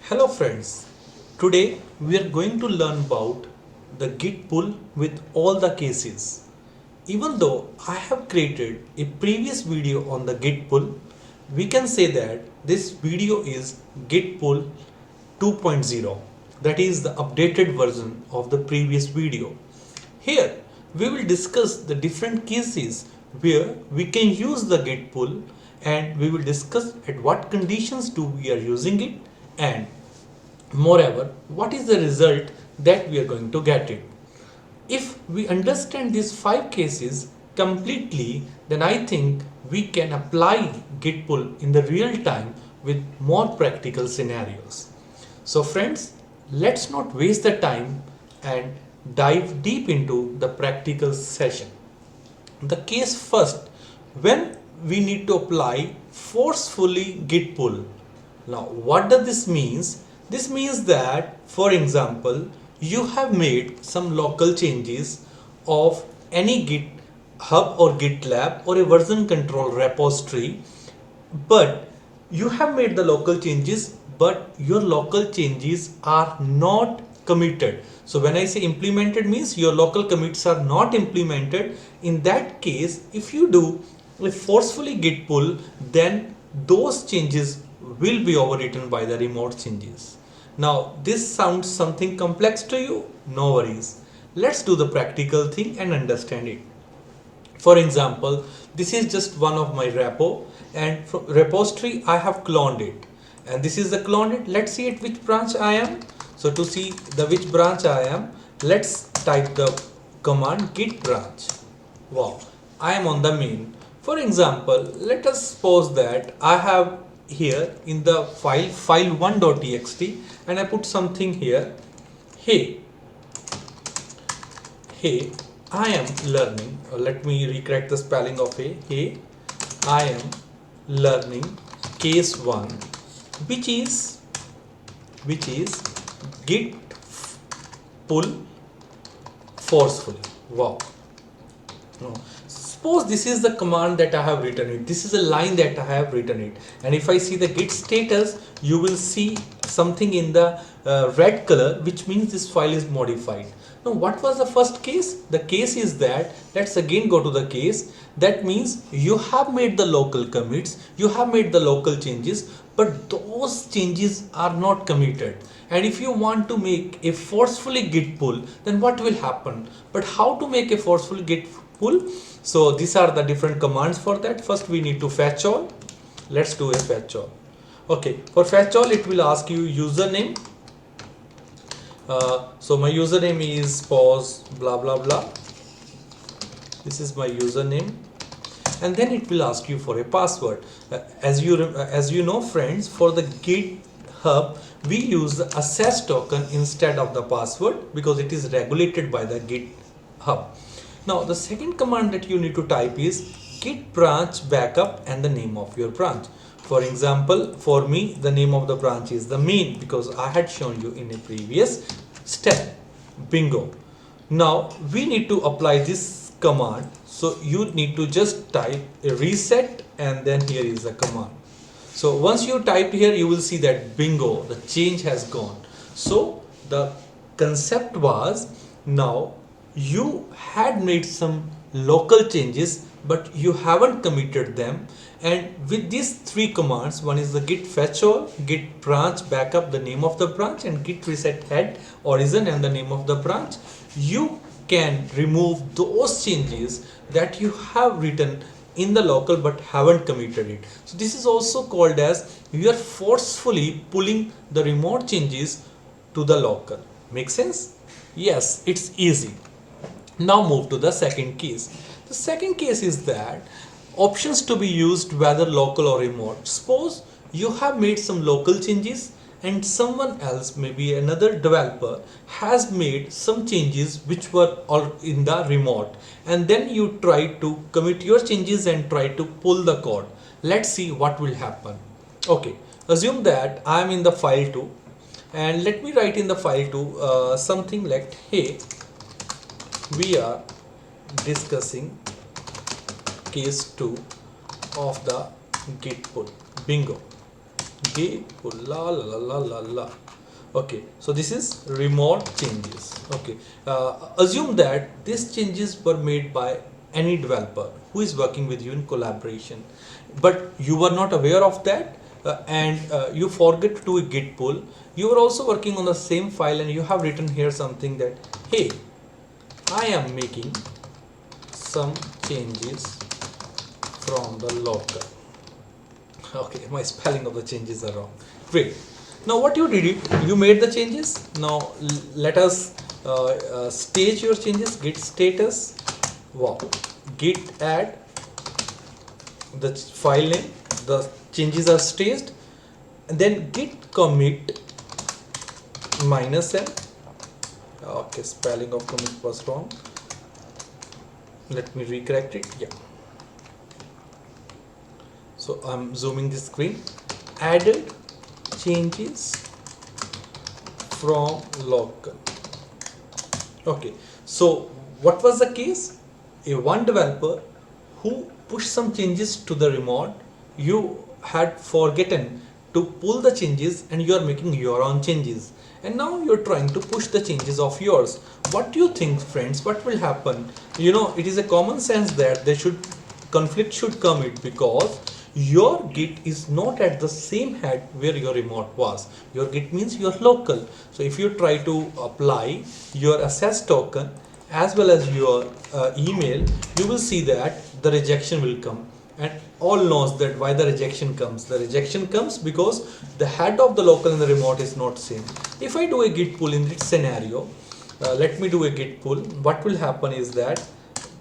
Hello friends, today we are going to learn about the Git pull with all the cases. Even though I have created a previous video on the Git pull, we can say that this video is Git pull 2.0, that is the updated version of the previous video. Here we will discuss the different cases where we can use the Git pull, and we will discuss at what conditions we are using it, and moreover what is the result that we are going to get it. If we understand these 5 cases completely, then I think we can apply Git pull in the real time with more practical scenarios. So friends, let's not waste the time and dive deep into the practical session. The case first, when we need to apply forcefully Git pull. Now what does this means? This means that, for example, you have made some local changes of any Git hub or GitLab or a version control repository, but you have made the local changes, but your local changes are not committed. So when I say implemented means your local commits are not implemented. In that case, if you do a forcefully Git pull, then those changes will be overwritten by the remote changes. Now this sounds something complex to you? No worries. Let's do the practical thing and understand it. For example, this is just one of my repo, and from repository I have cloned it, and this is the cloned it. Let's see at which branch I am. So to see the which branch I am, let's type the command git branch. Wow, I am on the main. For example, let us suppose that I have here in the file1.txt, and I put something here. Hey, I am learning. Let me recorrect the spelling of hey, I am learning case 1, which is git pull forcefully. Wow. No. Suppose this is the command that I have written it. This is a line that I have written it. And if I see the git status, you will see something in the red color, which means this file is modified. Now, what was the first case? The case is that, let's again go to the case. That means you have made the local commits, you have made the local changes, but those changes are not committed. And if you want to make a forcefully Git pull, then what will happen? But how to make a forceful Git pull? So these are the different commands for that. First we need to fetch all. Let's do a fetch all. Okay, for fetch all it will ask you username. So my username is pause blah blah blah. This is my username, and then it will ask you for a password. As you know friends, for the GitHub we use the access token instead of the password because it is regulated by the GitHub. Now the second command that you need to type is git branch backup and the name of your branch. For example, for me the name of the branch is the main because I had shown you in a previous step. Bingo. Now we need to apply this command, so you need to just type a reset and then here is the command. So once you type here, you will see that bingo, the change has gone. So the concept was, now you had made some local changes but you haven't committed them, and with these 3 commands, one is the git fetch all, git branch backup, the name of the branch, and git reset head origin and the name of the branch, you can remove those changes that you have written in the local but haven't committed it. So this is also called as you are forcefully pulling the remote changes to the local. Make sense? Yes, it's easy. Now move to the second case. The second case is that options to be used whether local or remote. Suppose you have made some local changes and someone else, maybe another developer, has made some changes which were all in the remote, and then you try to commit your changes and try to pull the code. Let's see what will happen. Okay, assume that I am in the file 2, and let me write in the file 2 something like, hey, we are discussing case 2 of the Git pull. Bingo. git pull la la la la la. Okay, so this is remote changes. Okay, assume that these changes were made by any developer who is working with you in collaboration, but you were not aware of that, and you forget to do a git pull. You are also working on the same file and you have written here something that, hey, I am making some changes from the local. Okay, my spelling of the changes are wrong. Great. Now what you did it, you made the changes. Now let us stage your changes. Git status, wow, git add, the file name, the changes are staged, and then git commit -m. Okay, spelling of commit was wrong. Let me recorrect it. Yeah. So I'm zooming the screen. Added changes from local. Okay, so what was the case? A one developer who pushed some changes to the remote, you had forgotten to pull the changes and you are making your own changes, and now you're trying to push the changes of yours. What do you think, friends? What will happen? You know, it is a common sense that conflict should come it, because your git is not at the same head where your remote was. Your git means your local. So if you try to apply your access token as well as your email, you will see that the rejection will come. And all knows that why the rejection comes. The rejection comes because the head of the local and the remote is not same. If I do a git pull in this scenario, let me do a git pull. What will happen is that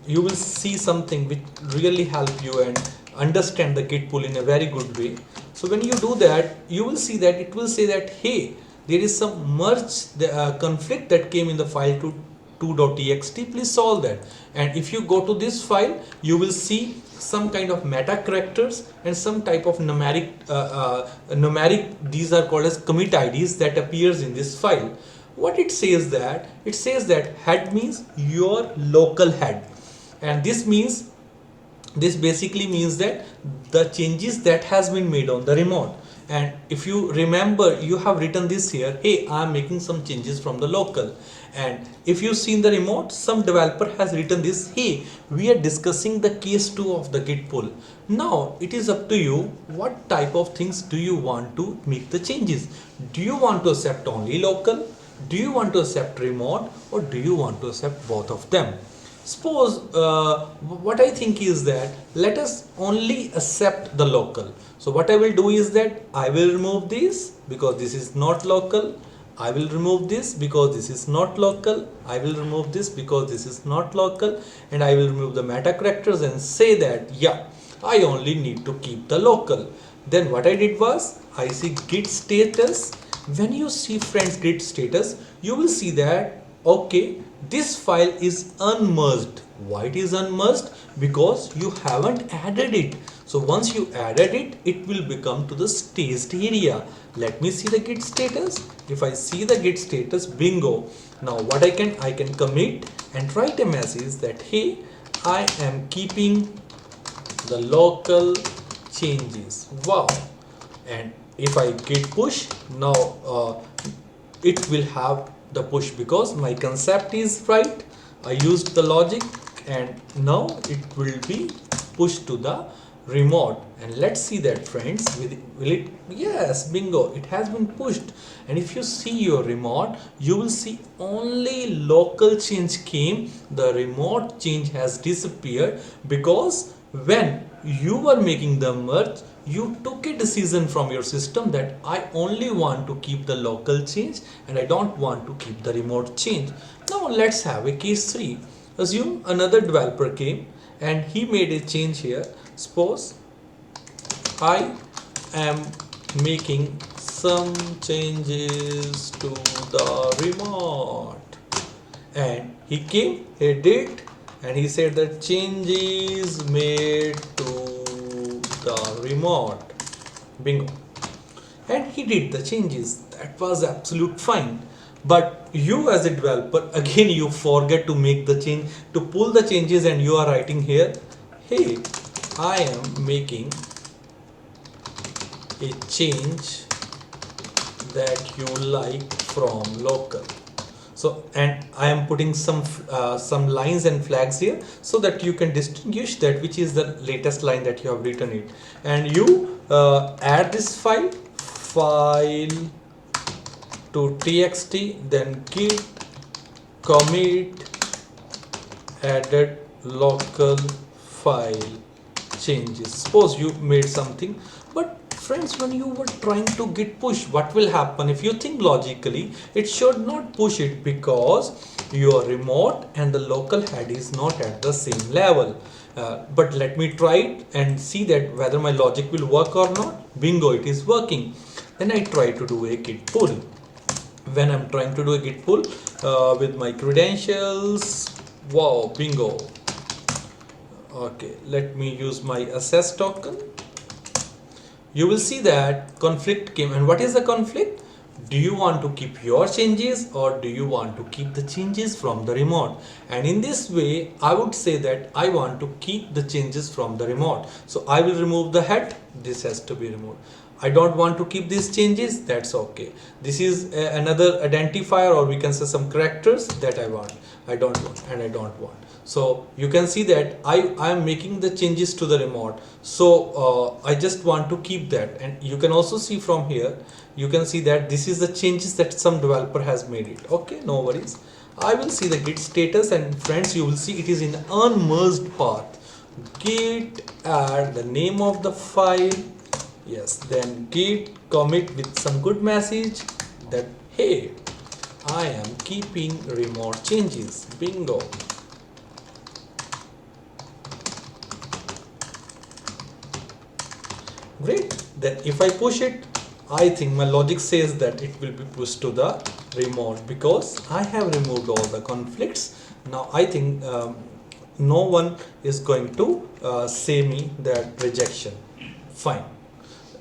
you will see something which really help you and understand the git pull in a very good way. So when you do that, you will see that it will say that, hey, there is some conflict that came in the file to 2.txt, please solve that. And if you go to this file, you will see some kind of meta characters and some type of numeric, these are called as commit IDs, that appears in this file. What it says that, head means your local head, and this basically means that the changes that has been made on the remote. And if you remember, you have written this here, hey, I am making some changes from the local. And if you see in the remote, some developer has written this, hey, we are discussing the case 2 of the git pull. Now it is up to you, what type of things do you want to make the changes? Do you want to accept only local? Do you want to accept remote? Or do you want to accept both of them? Suppose what I think is that let us only accept the local. So what I will do is that I will remove this because this is not local. I will remove this because this is not local. I will remove this because this is not local. And I will remove the meta characters and say that, yeah, I only need to keep the local. Then what I did was, I see git status. When you see, friends, git status, you will see that, okay, this file is unmerged. Why it is unmerged? Because you haven't added it. So once you added it, it will become to the staged area. Let me see the git status. If I see the git status, bingo. Now what I can commit and write a message that, hey, I am keeping the local changes. Wow. And if I git push, now it will have the push because my concept is right. I used the logic and now it will be pushed to the remote. And let's see that, friends, will it? Yes, bingo, it has been pushed. And if you see your remote, you will see only local change came. The remote change has disappeared because when you were making the merge, you took a decision from your system that I only want to keep the local change and I don't want to keep the remote change. Now let's have a case 3. Assume another developer came and he made a change here. Suppose I am making some changes to the remote, and he came, he did, and he said that changes made to the remote, bingo, and he did the changes. That was absolute fine. But you as a developer, again, you forget to make the change, to pull the changes, and you are writing here, hey, I am making a change that you like from local. So, and I am putting some lines and flags here so that you can distinguish that which is the latest line that you have written it. And you add this file to txt, then git commit added local file changes. Suppose you made something, but friends, when you were trying to git push, what will happen? If you think logically, it should not push it because your remote and the local head is not at the same level. But let me try it and see that whether my logic will work or not. Bingo, it is working. Then I try to do a git pull. When I'm trying to do a git pull with my credentials, wow, bingo. Okay, let me use my access token. You will see that conflict came. And what is the conflict? Do you want to keep your changes or do you want to keep the changes from the remote? And in this way, I would say that I want to keep the changes from the remote. So I will remove the head. This has to be removed. I don't want to keep these changes. That's okay. This is another identifier, or we can say some characters that I want. I don't want and I don't want. So you can see that I am making the changes to the remote. So I just want to keep that. And you can also see from here, you can see that this is the changes that some developer has made it. Okay, no worries. I will see the git status, and friends, you will see it is in unmerged path. Git add the name of the file. Yes, then git commit with some good message that hey, I am keeping remote changes. Bingo. Great. Then if I push it, I think my logic says that it will be pushed to the remote because I have removed all the conflicts. Now I think no one is going to say me that rejection. Fine.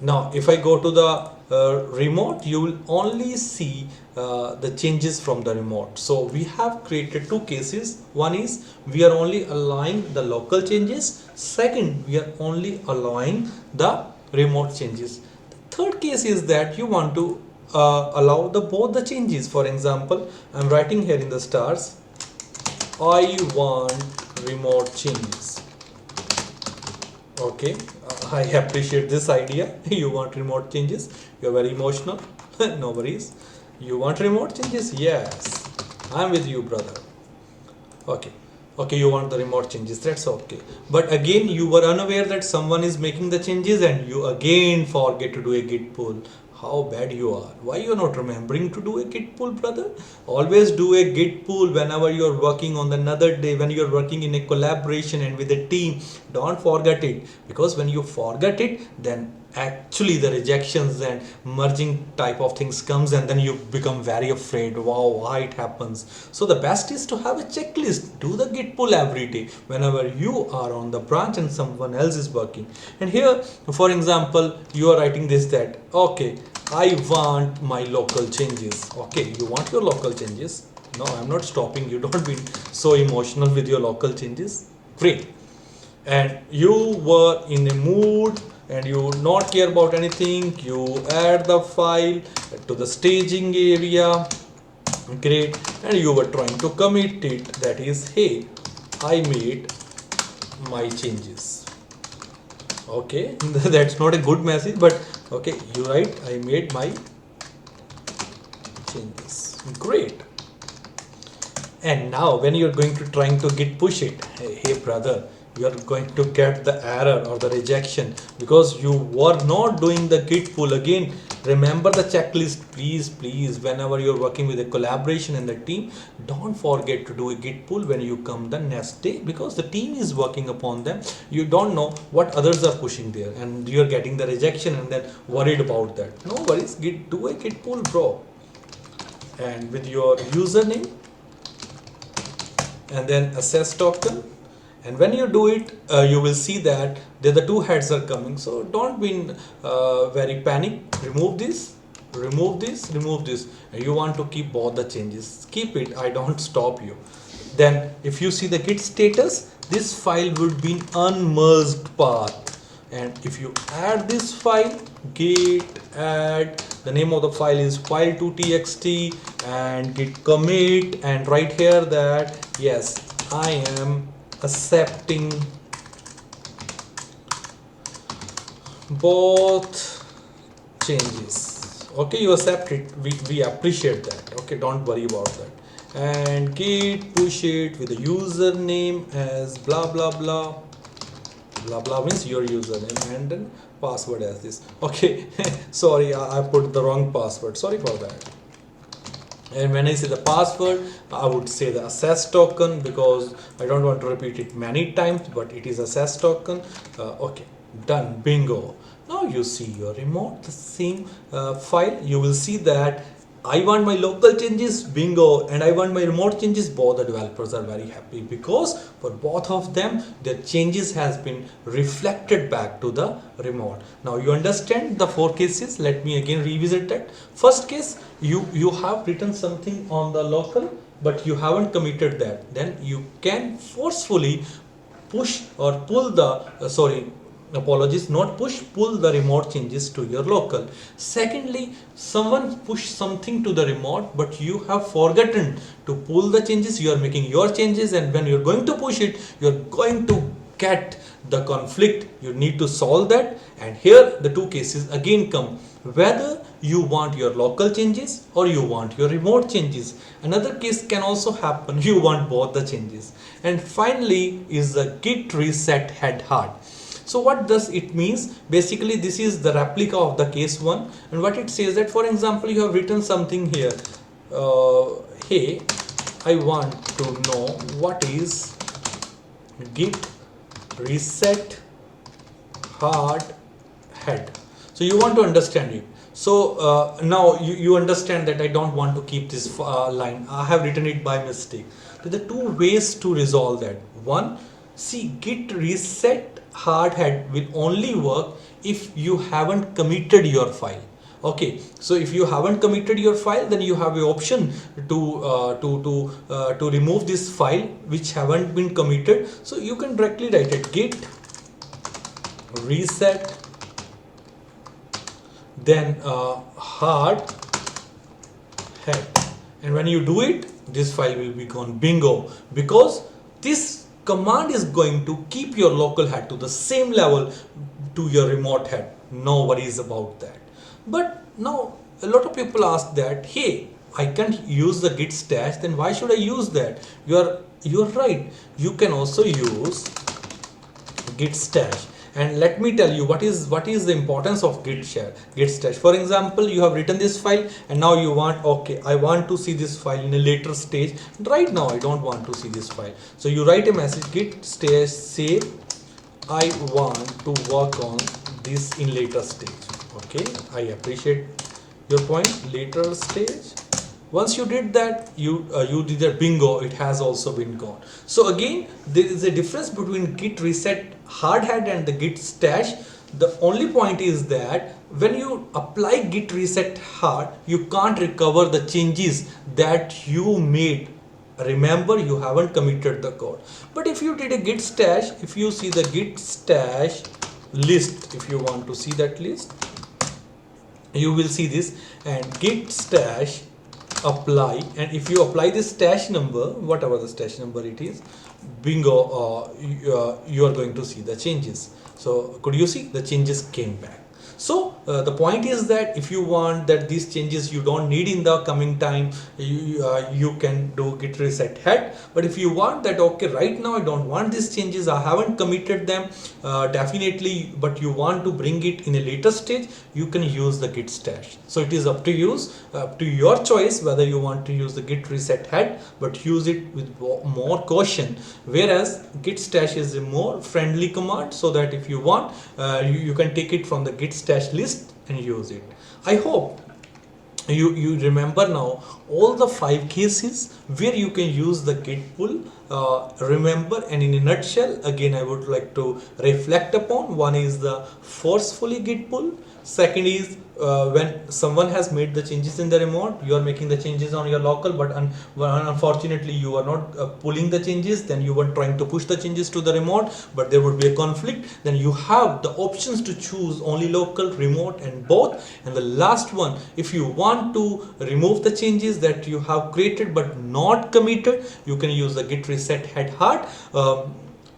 Now if I go to the remote, you will only see the changes from the remote. So we have created two cases. One is we are only allowing the local changes. Second, we are only allowing the remote changes. The third case is that you want to allow both the changes. For example, I'm writing here in the stars, I want remote changes. Okay, I appreciate this idea. You want remote changes? You're very emotional. No worries. You want remote changes? Yes, I'm with you, brother. Okay. Okay, you want the remote changes, that's okay. But again, you were unaware that someone is making the changes and you again forget to do a git pull. How bad you are. Why you're not remembering to do a git pull, brother? Always do a git pull whenever you're working on another day, when you're working in a collaboration and with a team. Don't forget it, because when you forget it, then actually the rejections and merging type of things comes, and then you become very afraid. Wow, why it happens? So the best is to have a checklist. Do the git pull every day whenever you are on the branch and someone else is working. And here, for example, you are writing this, that okay, I want my local changes. Okay, you want your local changes. No, I'm not stopping you. Don't be so emotional with your local changes. Great. And you were in a mood and you not care about anything. You add the file to the staging area. Great. And you were trying to commit it. That is, hey, I made my changes. Okay, that's not a good message, but okay, you write, I made my changes. Great. And now when you're going to trying to git push it, hey brother, you are going to get the error or the rejection because you were not doing the git pull. Again, remember the checklist, please. Whenever you're working with a collaboration in the team, don't forget to do a git pull when you come the next day, because the team is working upon them. You don't know what others are pushing there, and you're getting the rejection and then worried about that. No worries, do a git pull, bro. And with your username and then access token. And when you do it, you will see that the two heads are coming. So don't be very panic. Remove this, remove this, remove this. And you want to keep both the changes. Keep it. I don't stop you. Then if you see the git status, this file would be in unmerged path. and if you add this file, git add, the name of the file is file2txt, and git commit, and write here that yes, I am accepting both changes. Okay, you accept it, we appreciate that. Okay, don't worry about that. And git push it with the username as blah blah blah. Blah blah means your username, and then password as this. Okay, sorry, I put the wrong password, sorry for that. And when I say the password, I would say the access token, because I don't want to repeat it many times, but it is access token. Okay, done, bingo. Now you see your remote, the same file. You will see that I want my local changes, bingo, and I want my remote changes. Both the developers are very happy, because for both of them, their changes has been reflected back to the remote. Now you understand the 4 cases. Let me again revisit that. First case, you have written something on the local, but you haven't committed that. Then you can forcefully push or pull the not push, pull the remote changes to your local. Secondly, someone push something to the remote, but you have forgotten to pull the changes. You are making your changes, and when you're going to push it, you're going to get the conflict. You need to solve that. And here the 2 cases again come, whether you want your local changes or you want your remote changes. Another case can also happen, you want both the changes. And finally is the git reset head hard. So what does it means? Basically, this is the replica of the case 1, and what it says that, for example, you have written something here. Hey, I want to know what is git reset hard head. So you want to understand it. So now you understand that I don't want to keep this line. I have written it by mistake. So there are 2 ways to resolve that. One, see, git reset hard head will only work if you haven't committed your file. Okay, so if you haven't committed your file, then you have the option to remove this file which haven't been committed. So you can directly write it git reset, then hard head, and when you do it, this file will be gone, bingo, because this command is going to keep your local head to the same level to your remote head. No worries about that. But now a lot of people ask that, hey, I can't use the git stash, then why should I use that? You're right, you can also use git stash. And let me tell you what is the importance of git share, git stash. For example, you have written this file, and now you want, okay, I want to see this file in a later stage. Right now I don't want to see this file. So you write a message, git stash, say I want to work on this in later stage. Okay, I appreciate your point, later stage. Once you did that, you did that, bingo, it has also been gone. So again, there is a difference between git reset hard head and the git stash. The only point is that when you apply git reset hard, you can't recover the changes that you made. Remember, you haven't committed the code. But if you did a git stash, if you see the git stash list, if you want to see that list, you will see this, and git stash apply, and if you apply this stash number, whatever the stash number it is, bingo, you are going to see the changes. So could you see the changes came back? So the point is that if you want that these changes you don't need in the coming time, you can do git reset head. But if you want that, okay, right now I don't want these changes, I haven't committed them definitely, but you want to bring it in a later stage, you can use the git stash. So it is up to you, up to your choice whether you want to use the git reset head, but use it with more caution, whereas git stash is a more friendly command, so that if you want, you can take it from the git stash list and use it. I hope you remember now all the 5 cases where you can use the git pull remember, and in a nutshell, again I would like to reflect upon. One is the forcefully git pull. Second is when someone has made the changes in the remote, you are making the changes on your local, but unfortunately you are not pulling the changes. Then you were trying to push the changes to the remote, but there would be a conflict. Then you have the options to choose only local, remote, and both. And the last one, if you want to remove the changes that you have created but not committed, you can use the git reset head hard.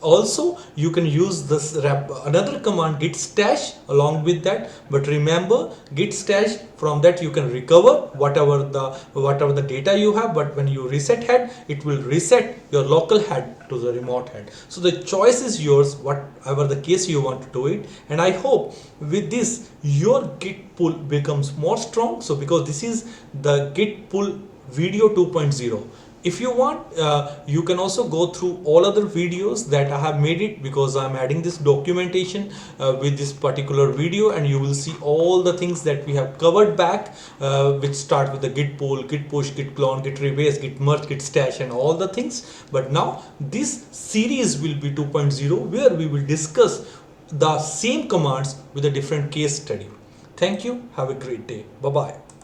Also, you can use this another command, git stash, along with that. But remember, git stash, from that you can recover whatever the data you have. But when you reset head, it will reset your local head to the remote head. So the choice is yours, whatever the case you want to do it. And I hope with this your git pull becomes more strong. So because this is the git pull video 2.0. If you want, you can also go through all other videos that I have made it, because I'm adding this documentation with this particular video, and you will see all the things that we have covered back, which start with the git pull, git push, git clone, git rebase, git merge, git stash, and all the things. But now this series will be 2.0, where we will discuss the same commands with a different case study. Thank you. Have a great day. Bye bye.